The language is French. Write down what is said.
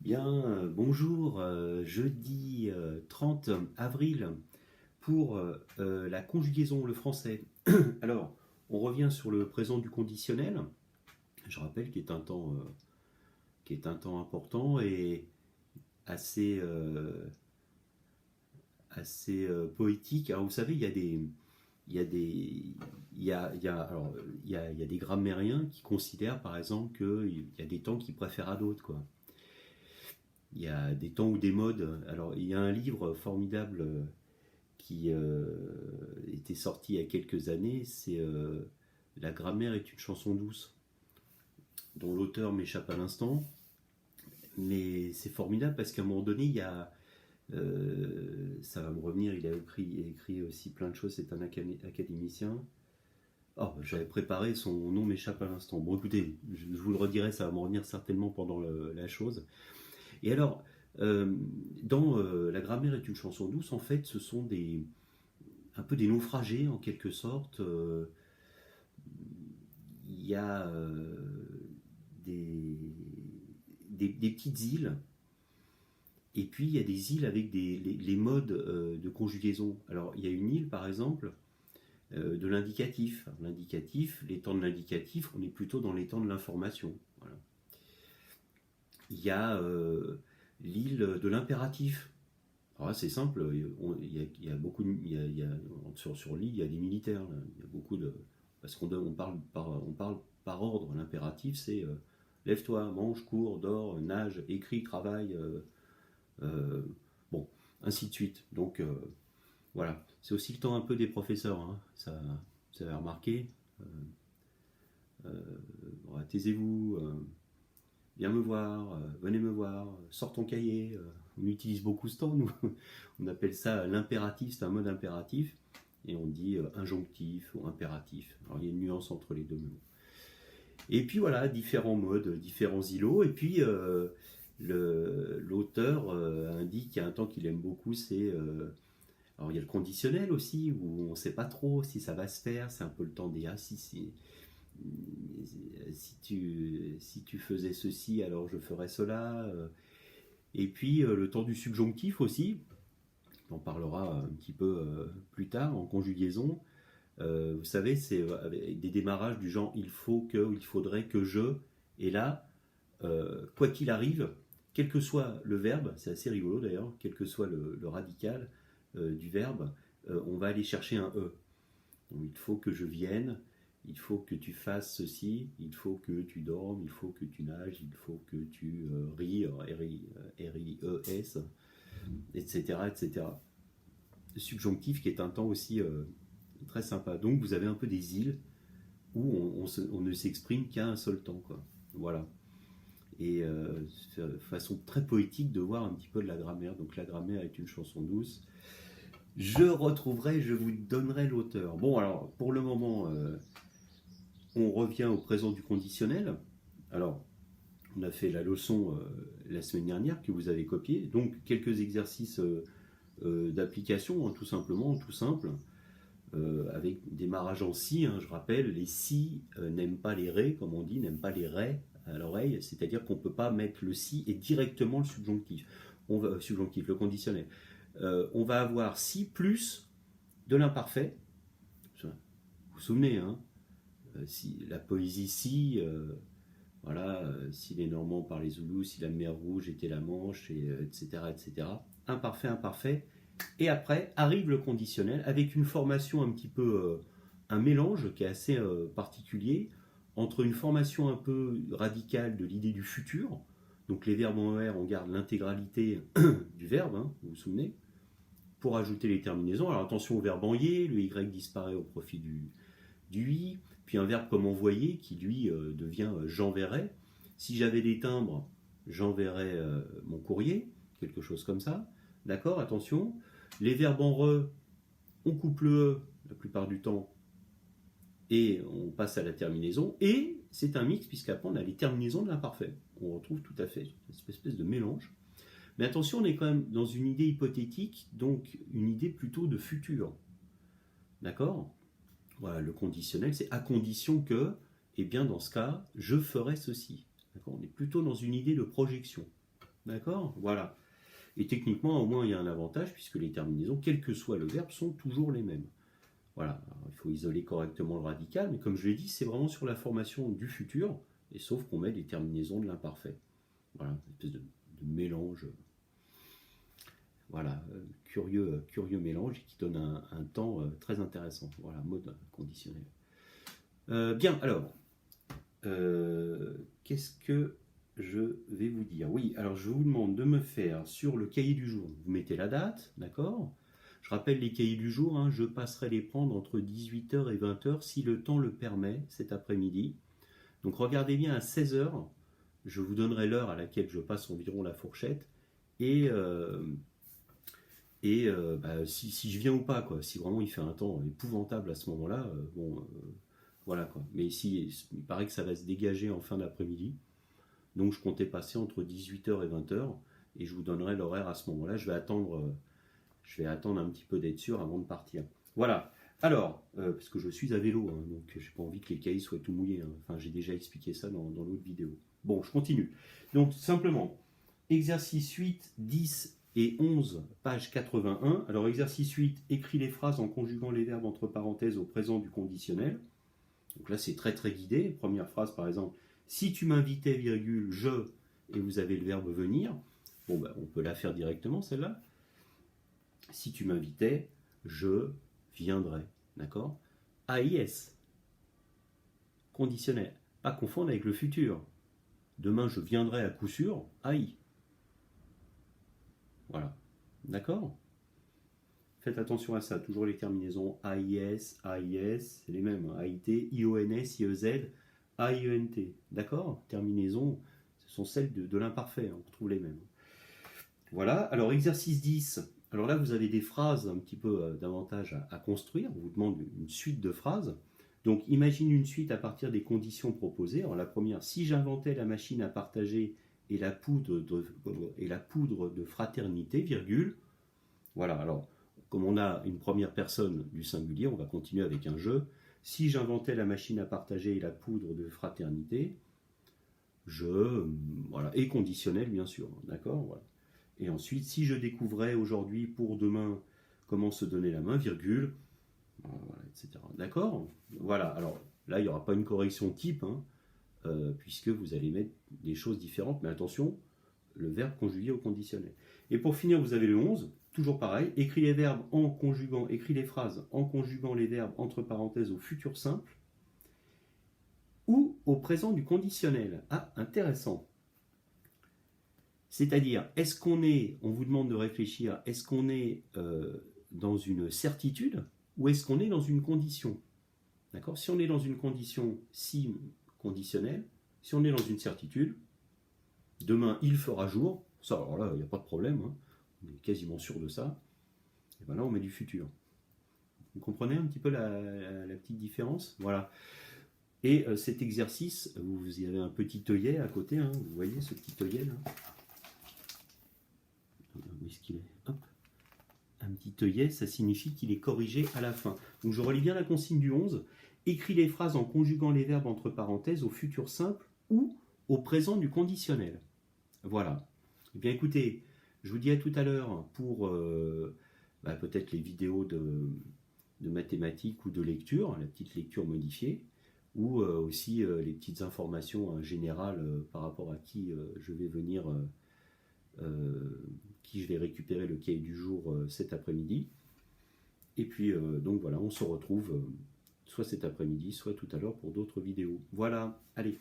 Bien, bonjour, jeudi 30 avril pour la conjugaison, le français. Alors, on revient sur le présent du conditionnel, je rappelle qui est un temps important et assez, poétique. Alors, vous savez, il y a des, il y a des grammairiens qui considèrent par exemple qu'il y a des temps qu'ils préfèrent à d'autres, quoi. Il y a des temps ou des modes. Alors, il y a un livre formidable qui était sorti il y a quelques années, c'est La grammaire est une chanson douce, dont l'auteur m'échappe à l'instant. Mais c'est formidable parce qu'à un moment donné, il y a. Ça va me revenir, il a écrit aussi plein de choses, c'est un académicien. Oh, j'avais préparé, son nom m'échappe à l'instant. Bon, écoutez, je vous le redirai, ça va me revenir certainement pendant la chose. Et alors, euh, dans La grammaire est une chanson douce, en fait, ce sont un peu des naufragés en quelque sorte. Il y a des, des petites îles, et puis il y a des îles avec les modes de conjugaison. Alors, il y a une île, par exemple, de l'indicatif. L'indicatif, les temps de l'indicatif, on est plutôt dans les temps de l'information. Voilà. Il y a l'île de l'impératif. Alors c'est simple, il y a beaucoup sur l'île, il y a des militaires, là. Il y a beaucoup de. Parce on parle par ordre. L'impératif, c'est lève-toi, mange, cours, dors, nage, écris, travaille, euh, bon, ainsi de suite. Donc voilà, c'est aussi le temps un peu des professeurs, hein. Ça, vous avez remarqué. Euh, voilà, taisez-vous, viens me voir, venez me voir, sors ton cahier. On utilise beaucoup ce temps, nous. On appelle ça l'impératif, c'est un mode impératif. Et on dit injonctif ou impératif. Alors il y a une nuance entre les deux mots. Et puis voilà, différents modes, différents îlots. Et puis l'auteur indique qu'il y a un temps qu'il aime beaucoup, c'est. Alors il y a le conditionnel aussi, où on ne sait pas trop si ça va se faire. C'est un peu le temps des si tu faisais ceci, alors je ferais cela. Et puis le temps du subjonctif aussi, on en parlera un petit peu plus tard en conjugaison. Vous savez, c'est avec des démarrages du genre il faut que, ou il faudrait que je. Et là, quoi qu'il arrive, quel que soit le verbe, c'est assez rigolo d'ailleurs, quel que soit le radical du verbe, on va aller chercher un E. Donc, il faut que je vienne, il faut que tu fasses ceci, il faut que tu dormes, il faut que tu nages, il faut que tu ris, R-I-E-S, etc., etc. Le subjonctif qui est un temps aussi très sympa. Donc vous avez un peu des îles où on ne s'exprime qu'à un seul temps, quoi. Voilà. Et c'est une façon très poétique de voir un petit peu de la grammaire. Donc la grammaire est une chanson douce. Je retrouverai, je vous donnerai l'auteur. Bon, alors pour le moment, on revient au présent du conditionnel. Alors, on a fait la leçon la semaine dernière que vous avez copiée. Donc quelques exercices d'application, hein, tout simplement, tout simple. Avec démarrage en si, hein, je rappelle, les si n'aiment pas les ré, comme on dit, n'aiment pas les ré à l'oreille, c'est-à-dire qu'on ne peut pas mettre le si et directement le subjonctif. Subjonctif, le conditionnel. On va avoir si plus de l'imparfait. Vous vous souvenez, hein, si, la poésie si, voilà, si les Normands parlaient zoulou, si la mer Rouge était la Manche, etc., etc. Imparfait, imparfait. Et après arrive le conditionnel avec une formation un petit peu, un mélange qui est assez particulier entre une formation un peu radicale de l'idée du futur. Donc les verbes en ER, on garde l'intégralité du verbe, hein, vous vous souvenez, pour ajouter les terminaisons. Alors attention au verbe enyer, le Y disparaît au profit du I. Puis un verbe comme envoyer qui lui devient j'enverrai. Si j'avais des timbres, j'enverrais mon courrier, quelque chose comme ça. D'accord, attention. Les verbes en re, on coupe le E la plupart du temps et on passe à la terminaison. Et c'est un mix puisqu'après on a les terminaisons de l'imparfait. On retrouve tout à fait cette espèce de mélange. Mais attention, on est quand même dans une idée hypothétique, donc une idée plutôt de futur. D'accord. Voilà, le conditionnel, c'est à condition que, et bien dans ce cas, je ferai ceci. D'accord. On est plutôt dans une idée de projection. D'accord? Voilà. Et techniquement, au moins, il y a un avantage, puisque les terminaisons, quel que soit le verbe, sont toujours les mêmes. Voilà. Alors, il faut isoler correctement le radical, mais comme je l'ai dit, c'est vraiment sur la formation du futur, et sauf qu'on met les terminaisons de l'imparfait. Voilà, une espèce de mélange. Voilà, curieux mélange qui donne un temps très intéressant. Voilà, mode conditionnel. Bien, alors, qu'est-ce que je vais vous dire? Oui, alors je vous demande de me faire sur le cahier du jour. Vous mettez la date, d'accord? Je rappelle les cahiers du jour, hein, je passerai les prendre entre 18h et 20h si le temps le permet cet après-midi. Donc regardez bien à 16h, je vous donnerai l'heure à laquelle je passe environ la fourchette et si je viens ou pas, quoi. Si vraiment il fait un temps épouvantable à ce moment-là, voilà quoi. Mais ici, il paraît que ça va se dégager en fin d'après-midi. Donc je comptais passer entre 18h et 20h et je vous donnerai l'horaire à ce moment-là. Je vais attendre un petit peu d'être sûr avant de partir. Voilà. Alors, parce que je suis à vélo, hein, donc j'ai pas envie que les cahiers soient tout mouillés. Hein. Enfin, j'ai déjà expliqué ça dans l'autre vidéo. Bon, je continue. Donc simplement, exercice 8, 10 et 11, page 81. Alors exercice 8, écris les phrases en conjuguant les verbes entre parenthèses au présent du conditionnel. Donc là, c'est très très guidé. Première phrase, par exemple, si tu m'invitais, virgule, je, et vous avez le verbe venir. Bon, ben, on peut la faire directement, celle-là. Si tu m'invitais, je viendrais. D'accord? AIS. Conditionnel. Pas confondre avec le futur. Demain, je viendrai à coup sûr. AI. Voilà. D'accord? Faites attention à ça. Toujours les terminaisons AIS, AIS, c'est les mêmes. AIT, IONS, IEZ, AIENT. D'accord? Terminaisons, ce sont celles de l'imparfait. On retrouve les mêmes. Voilà. Alors, exercice 10. Alors là, vous avez des phrases un petit peu davantage à construire. On vous demande une suite de phrases. Donc, imagine une suite à partir des conditions proposées. Alors, la première, si j'inventais la machine à partager et la poudre de fraternité, virgule. Voilà, alors, comme on a une première personne du singulier, on va continuer avec un je. Si j'inventais la machine à partager et la poudre de fraternité, voilà, et conditionnel, bien sûr, d'accord, voilà. Et ensuite, si je découvrais aujourd'hui pour demain comment se donner la main, virgule, voilà, etc. D'accord? Voilà, alors là, il n'y aura pas une correction type, hein, puisque vous allez mettre des choses différentes, mais attention, le verbe conjugué au conditionnel. Et pour finir, vous avez le 11, toujours pareil, écris les phrases en conjuguant les verbes entre parenthèses au futur simple ou au présent du conditionnel. Ah, intéressant. C'est-à-dire, on vous demande de réfléchir, est-ce qu'on est dans une certitude ou est-ce qu'on est dans une condition? D'accord? Si on est dans une condition si conditionnelle, si on est dans une certitude, demain il fera jour, ça alors là il n'y a pas de problème, hein, on est quasiment sûr de ça, et bien là on met du futur. Vous comprenez un petit peu la petite différence? Voilà. Et cet exercice, vous y avez un petit œillet à côté, hein, vous voyez ce petit œillet là? Où est-ce qu'il est? Hop. Un petit œillet, ça signifie qu'il est corrigé à la fin. Donc je relis bien la consigne du 11. Écris les phrases en conjuguant les verbes entre parenthèses au futur simple ou au présent du conditionnel. Voilà. Eh bien écoutez, je vous dis à tout à l'heure pour peut-être les vidéos de mathématiques ou de lecture, la petite lecture modifiée, ou aussi les petites informations générales par rapport à qui je vais venir... qui je vais récupérer le cahier du jour cet après-midi. Et puis, donc voilà, on se retrouve soit cet après-midi, soit tout à l'heure pour d'autres vidéos. Voilà, allez.